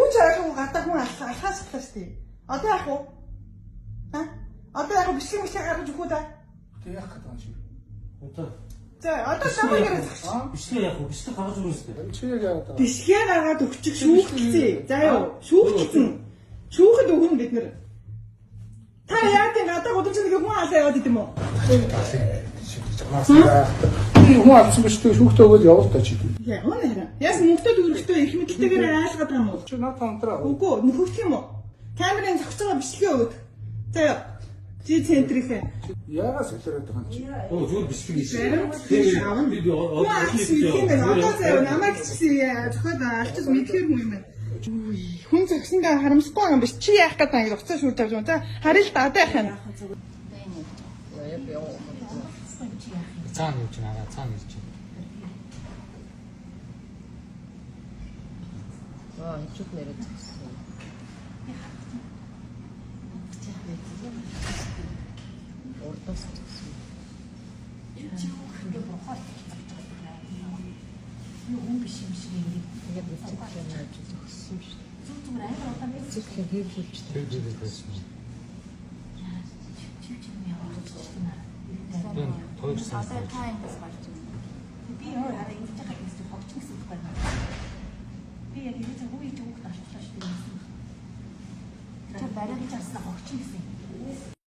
Юу ч аргагүй гадаа хүн алхаасглаа шүү дээ. Одоо яах вэ? Одоо яг бичлэг гаргаж өгөх үү та? Тэг яах гэдэг юм шиг. Одоо. За одоо самаа гэрээ загч. Бичлэг яах вэ? Бичлэг гаргаж өгнө үстэй. Чи яг яагаад байгаа? Бишгээ гаргаад өгчих шүүхчихье. За юу? Шүүхчихсэн. Шүүхэд өгнө бид нэр. Та яа тийм гадаа гудамжлыг хүн алаа яваад идэм үү? Хүн алдсан биш үү? Шүүхтээ өгөөд явал та чи. Яа нэ. Яс мөнгөд өргөхдөө их мэдлэлтэйгээр айлгаад байгаа юм уу? Чи наад хамтраа. Үгүй нөхөх юм уу? Камерын зогцоо бичлэгээ өгöd. За юу? Жи центрийнхээ. Яагаад солиороод байгаа юм чи? Оо зүгээр бичлэг хийж. Тийм би одоо заяа намайг чигсэн зохиод алчиж мэдхээр хүн юм байна. Хүн зогсондоо харамсахгүй юм биш. Чи яах гэдэг юм уцаа шүүр тавьж байгаа. Харин л дадаа яах юм. цаана юу ч наа цаана юу ч. Ичүүд нэрээ зогссон. Урдаас зогссон. Юу хүн биш юм шиг ингэ. Тэгээд бичлэг хийж зогссон шүү дээ. Зүгээр амар удаан байж Зөвхөн хийлгүүлж байсан. чим явуулж байна. Ben toysan. Одоо та ингээс гарч байна. Би өөр хараа ингэж байгаа юм шиг хогч гэсэн үг байна. Би яг ингэ зөв үеч хүүхд авчлаа шүү дээ. Тэр барай гэж асаа хогч гэсэн.